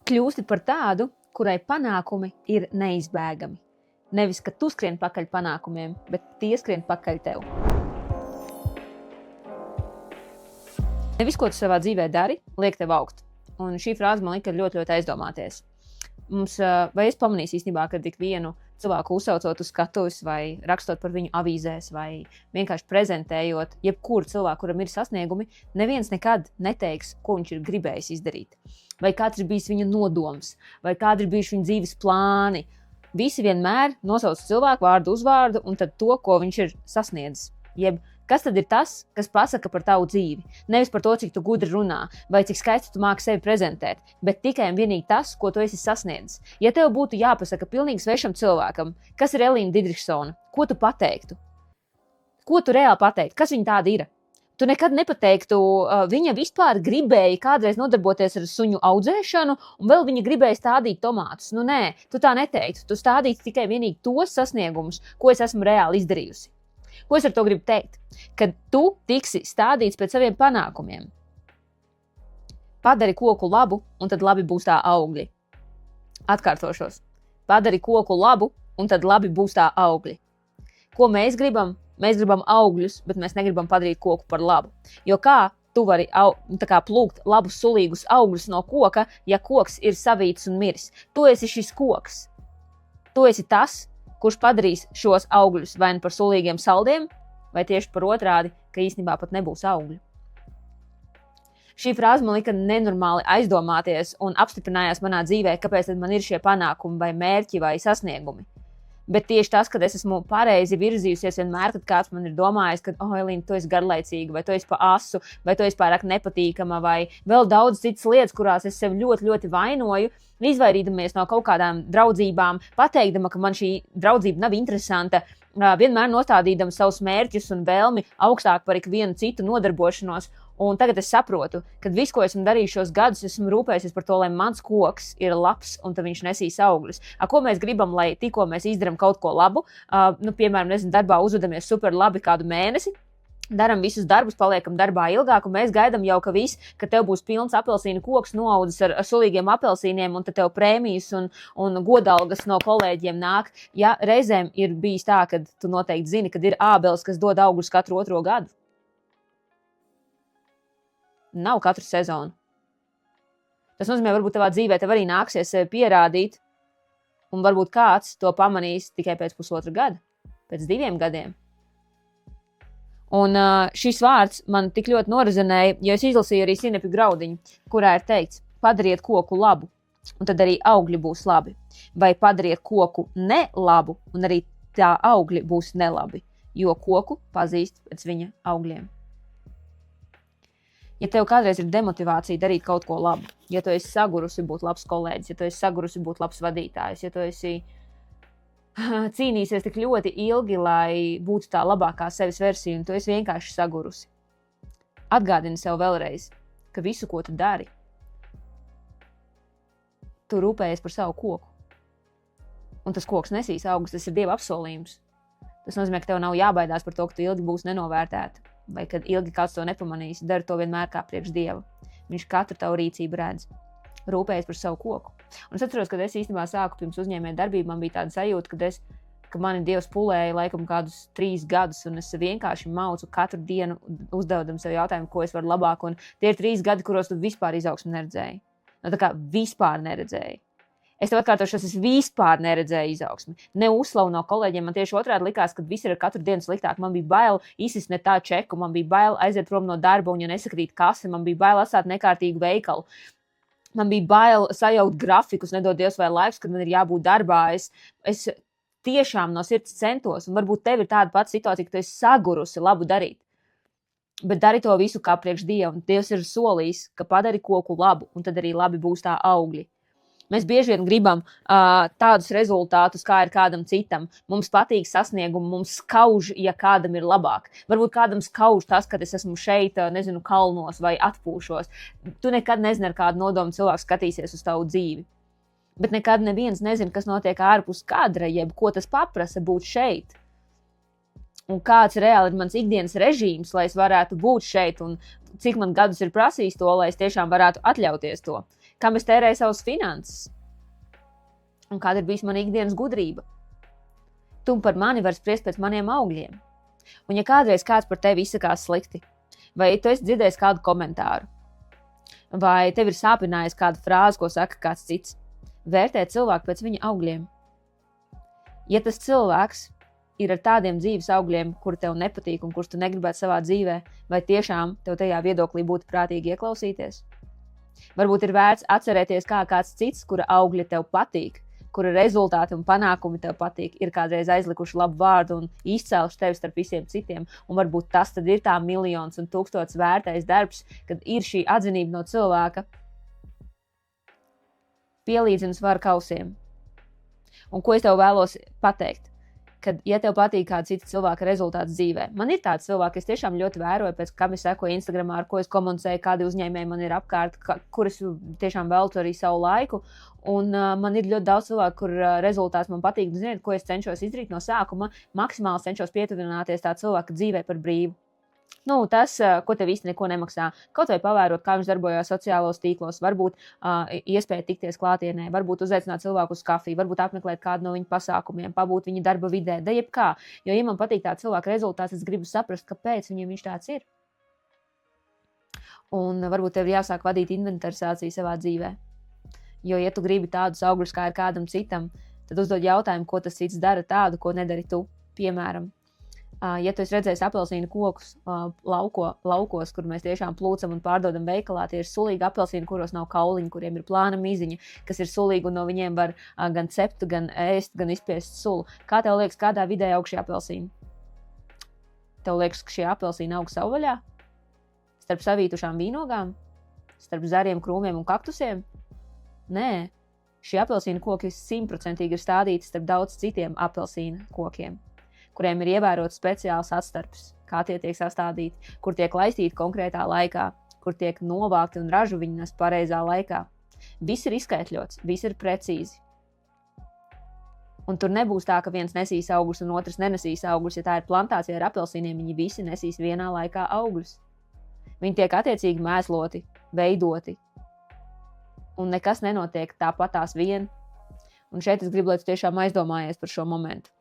kļūsti par tādu, kurai panākumi ir neizbēgami. Nevis, ka tu skrien pakaļ panākumiem, bet tie skrien pakaļ tev. Nevis, ko tu savā dzīvē dari, liek tev augt. Un šī frāze man lika ļoti aizdomāties. Vai es pamanīju īstenībā, ka tik vienu cilvēku uzsaucot uz skatuves vai rakstot par viņu avīzēs vai vienkārši prezentējot jebkuru cilvēku, kuram ir sasniegumi, neviens nekad neteiks, ko viņš ir gribējis izdarīt. Vai kāds ir bijis viņa nodoms, vai kādi ir bijuši viņa dzīves plāni. Visi vienmēr nosauc cilvēku vārdu uzvārdu un tad to, ko viņš ir sasniedzis. Jeb, kas tad ir tas, kas pasaka par tavu dzīvi? Nevis par to, cik tu gudri runā vai cik skaisti tu māki sevi prezentēt, bet tikai un vienīgi tas, ko tu esi sasniedzis. Ja tev būtu jāpasaka pilnīgi svešam cilvēkam, kas ir Elīna Didriksone, ko tu pateiktu? Ko tu reāli pateiktu? Kas viņa tāda ir? Tu nekad nepateiktu, viņa vispār gribēja kādreiz nodarboties ar suņu audzēšanu, un vēl viņa gribēja stādīt tomātus. Nu nē, tu tā neteiktu. Tu stādītu tikai vienīgi tos sasniegumus, ko es esmu reāli izdarījusi. Ko es ar to gribu teikt? Kad tu tiksi stādīts pēc saviem panākumiem, padari koku labu, un tad labi būs tā augļi. Atkārtošos. Padari koku labu, un tad labi būs tā augļi. Ko mēs gribam? Mēs gribam augļus, bet mēs negribam padarīt koku par labu. Jo kā tu vari plūkt labus sulīgus augļus no koka, ja koks ir savīts un miris? Tu esi šis koks. Tu esi tas, kurš padarīs šos augļus vai par sulīgiem saldiem, vai tieši par otrādi, ka īstenībā pat nebūs augļu. Šī frāze man lika nenormāli aizdomāties un apstiprinājās manā dzīvē, kāpēc tad man ir šie panākumi vai mērķi vai sasniegumi. Bet tieši tas, kad es esmu pareizi virzījusies vienmēr, kad kāds man ir domājis, ka, Elīna, tu esi garlaicīga, vai tu esi pa asu, vai tu esi pārāk nepatīkama, vai vēl daudz citas lietas, kurās es sev ļoti vainoju, izvairīdamies no kaut kādām draudzībām, pateikdama, ka man šī draudzība nav interesanta, vienmēr nostādīdama savus mērķus un vēlmi augstāk par ikvienu citu nodarbošanos. Un tagad es saprotu, ka viss, ko esmu darījis šos gadus, esmu rūpējies par to, lai mans koks ir labs un tad viņš nesīs augļus. Ko mēs gribam, lai tikko mēs izdarām kaut ko labu, piemēram, darbā uzvedamies super labi kādu mēnesi, daram visus darbus, paliekam darbā ilgāk, un mēs gaidām jau, ka tev būs pilns apelsīnu koks noaudzis ar sulīgiem apelsīniem, un tad tev prēmijas un godalgas no kolēģiem nāk. Ja reizēm ir bijis tā, ka tu noteikti zini, kad ir ābeles, kas dod augļus katru otro gadu. Nav katru sezonu. Tas nozīmē, varbūt tavā dzīvē tev arī nāksies sevi pierādīt, un varbūt kāds to pamanīs tikai pēc pusotra gada, pēc 2 gadiem. Un šis vārds man tik ļoti norezinēja, jo es izlasīju arī Sinepju graudiņu, kurā ir teikts, padariet koku labu, un tad arī augļi būs labi. Vai padariet koku nelabu, un arī tā augļi būs nelabi, jo koku pazīst pēc viņa augļiem. Ja tev kādreiz ir demotivācija darīt kaut ko labu, ja tu esi sagurusi būt labs kolēģis, ja tu esi sagurusi būt labs vadītājs, ja tu esi cīnīsies tik ļoti ilgi, lai būtu tā labākā sevis versija, un tu esi vienkārši sagurusi. Atgādini sev vēlreiz, ka visu, ko tu dari, tu rūpējies par savu koku. Un tas koks nesīs augus, tas ir Dieva apsolījums. Tas nozīmē, ka tev nav jābaidās par to, ka tu ilgi būs nenovērtēta. Vai kad ilgi kāds to nepamanīs, dari to vienmēr kā priekš Dieva. Viņš katru tavu rīcību redz. Rūpējas par savu koku. Un es atceros, kad es īstenībā sāku pirms uzņēmēju darbību, man bija tāda sajūta, ka mani Dievs pulēja laikam kādus 3 gadus, un es vienkārši maucu katru dienu, uzdodam sev jautājumu, ko es varu labāk, un tie ir 3 gadi, kuros tu vispār izaugsmi neredzēji. Tā kā vispār neredzēji. Es tev atkārtošos, es vispār neredzēju izaugsmi. Ne uzslavu no kolēģiem, man tieši otrādi likās, ka viss ir ar katru dienu sliktāk. Man bija bail izsist ne tā čeku, man bija bail aiziet prom no darba un, ja nesakrīt kase, man bija bail atstāt nekārtīgu veikalu. Man bija bail sajaukt grafikus, nedod Dievs vai laiks, kad man ir jābūt darbā. Es tiešām no sirds centos, un varbūt tev ir tāda pati situācija, ka tu esi sagurusi labu darīt. Bet dari to visu kā priekš Dieva, un Dievs ir solījis, ka padari koku labu, un tad arī labi būs tā augļi. Mēs bieži vien gribam tādus rezultātus, kā ir kādam citam. Mums patīk sasniegumi, mums skauž, ja kādam ir labāk. Varbūt kādam skauž tas, kad es esmu šeit, kalnos vai atpūšos. Tu nekad nezini, ar kādu nodomu cilvēks skatīsies uz tavu dzīvi. Bet nekad neviens nezina, kas notiek ārpus kadra, jeb ko tas paprasa būt šeit. Un kāds reāli ir mans ikdienas režīms, lai es varētu būt šeit, un cik man gadus ir prasījis to, lai es tiešām varētu atļauties to. kam es tērēju savas finanses, un kāda ir bijis mana ikdienas gudrība. Tu par mani vari spriest pēc maniem augļiem. Un ja kādreiz kāds par tevi izsakās slikti, vai tu esi dzirdējis kādu komentāru, vai tev ir sāpinājies kāda frāze, ko saka kāds cits, vērtē cilvēku pēc viņa augļiem. Ja tas cilvēks ir ar tādiem dzīves augļiem, kuri tev nepatīk un kurus tu negribētu savā dzīvē, vai tiešām tev tajā viedoklī būtu prātīgi ieklausīties? Varbūt ir vērts atcerēties, kā kāds cits, kura augļi tev patīk, kura rezultāti un panākumi tev patīk, ir kādreiz aizlikuši labu vārdu un izcēluši tevi starp visiem citiem. Un varbūt tas tad ir tā miljons un tūkstots vērtais darbs, kad ir šī atzinība no cilvēka pielīdzina svaru kausiem. Un ko es tev vēlos pateikt? Kad, ja tev patīk kāda cita cilvēka rezultāts dzīvē, man ir tāds cilvēki, es tiešām ļoti vēroju, pēc kam es sekoju Instagramā, ar ko es komunicēju, kādi uzņēmēji man ir apkārt, kuras tiešām veltu arī savu laiku. Un man ir ļoti daudz cilvēku, kur rezultāts man patīk. Ziniet, ko es cenšos izdarīt no sākuma? Maksimāli cenšos pietuvināties tā cilvēka dzīvē par brīvu. Tas, ko tev īsti neko nemaksā. Kaut vai pavērot, kā viņš darbojās sociālos tīklos, varbūt iespēja tikties klātienē, varbūt uzaicināt cilvēku uz kafiju, varbūt apmeklēt kādu no viņa pasākumiem, pabūt viņa darba vidē, da jebkā. Jo, ja man patīk tā cilvēka rezultāts, es gribu saprast, kāpēc viņam viņš tāds ir. Un varbūt tev ir jāsāk vadīt inventarizāciju savā dzīvē. Jo, ja tu gribi tādus augļus, kā ir kādam citam, tad uzdod jautājumu, ko tas cits dara tādu, ko nedari tu. Piemēram, ja tu esi redzējis apelsīnu kokus laukos, kur mēs tiešām plūcam un pārdodam veikalā, tie ir sulīgi apelsīni, kuros nav kauliņi, kuriem ir plāna miziņa, kas ir sulīgi un no viņiem var gan cept, gan ēst, gan izspiest sulu. Kā tev liekas, kādā vidē aug šie apelsīni? Tev liekas, ka šie apelsīni aug savvaļā? Starp savītušām vīnogām? Starp zariem, krūmiem un kaktusiem? Nē, šie apelsīnu koki 100% ir stādīti starp daudz citiem apelsīnu kokiem, kuriem ir ievērots speciāls atstarps, kā tie tiek sastādīti, kur tiek laistīti konkrētā laikā, kur tiek novākti un ražu viņi nes pareizā laikā. Viss ir izskaitļots, viss ir precīzi. Un tur nebūs tā, ka viens nesīs augļus un otrs nenesīs augļus. Ja tā ir plantācija ar apelsīniem, viņi visi nesīs vienā laikā augļus. Viņi tiek attiecīgi mēsloti, veidoti. Un nekas nenotiek tāpatās vien. Un šeit es gribu, lai tu tiešām aizdomājies par šo momentu.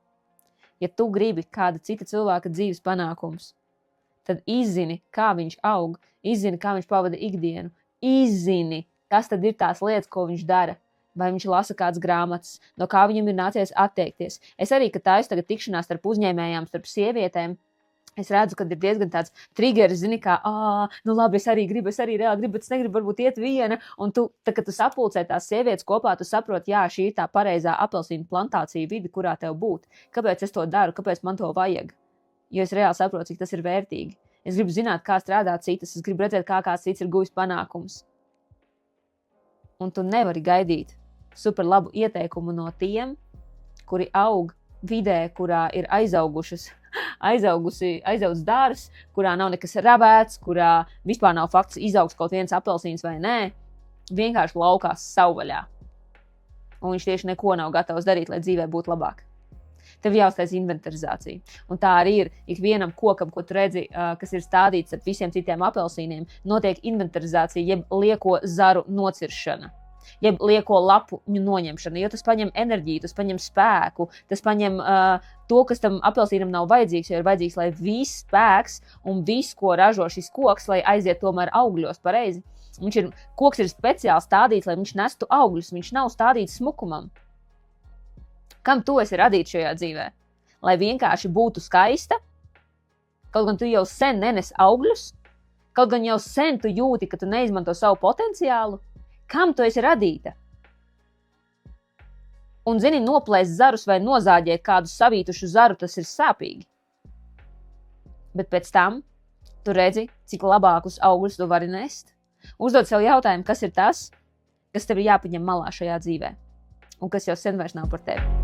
Ja tu gribi kāda cita cilvēka dzīves panākums, tad izzini, kā viņš aug, izzini, kā viņš pavada ikdienu, izzini, kas tad ir tās lietas, ko viņš dara, vai viņš lasa kādas grāmatas, no kā viņam ir nācies atteikties. Es arī, kad taisu tagad tikšanās starp uzņēmējām, starp sievietēm, es redzu, ka ir diezgan tāds triggers, zini, kā, labi, es arī reāli gribu, bet es negribu varbūt iet viena, un kad tu sapulcē tās sievietes kopā, tu saproti, jā, šī ir tā pareizā apelsīnu plantācija vide, kurā tev būt. Kāpēc es to daru, kāpēc man to vajag? Jo es reāli saprotu, cik tas ir vērtīgi. Es gribu zināt, kā strādā citas, es gribu redzēt, kā kāds cits ir guvis panākums. Un tu nevari gaidīt super labu ieteikumu no tiem, kuri aug vidē, kurā ir aizaugs dārs, kurā nav nekas ravēts, kurā vispār nav fakts izaugs kaut viens apelsīns vai nē, vienkārši laukās savvaļā. Un viņš tieši neko nav gatavs darīt, lai dzīvē būtu labāk. Tev jāuztais inventarizācija. Un tā arī ir ikvienam kokam, ko tu redzi, kas ir stādīts ar visiem citiem apelsīniem, notiek inventarizācija, jeb lieko zaru nociršana. Jeb lieko lapu noņemšana, jo tas paņem enerģiju, tas paņem spēku, tas paņem to, kas tam apelsīnam nav vajadzīgs, jo ir vajadzīgs, lai viss spēks un viss, ko ražo šis koks, lai aiziet tomēr augļos pareizi. Koks ir speciāli stādīts, lai viņš nestu augļus, viņš nav stādīts smukumam. Kam tu esi radīts šajā dzīvē? Lai vienkārši būtu skaista, kaut gan tu jau sen nenes augļus, kaut gan jau sen tu jūti, ka tu neizmanto savu potenciālu. Kam tu esi radīta? Un, zini, noplēst zarus vai nozāģēt kādu savītušu zaru, tas ir sāpīgi. Bet pēc tam tu redzi, cik labākus augļus tu vari nest. Uzdod sev jautājumu, kas ir tas, kas tev ir jāpaņem malā šajā dzīvē, un kas jau sen vairs nav par tevi.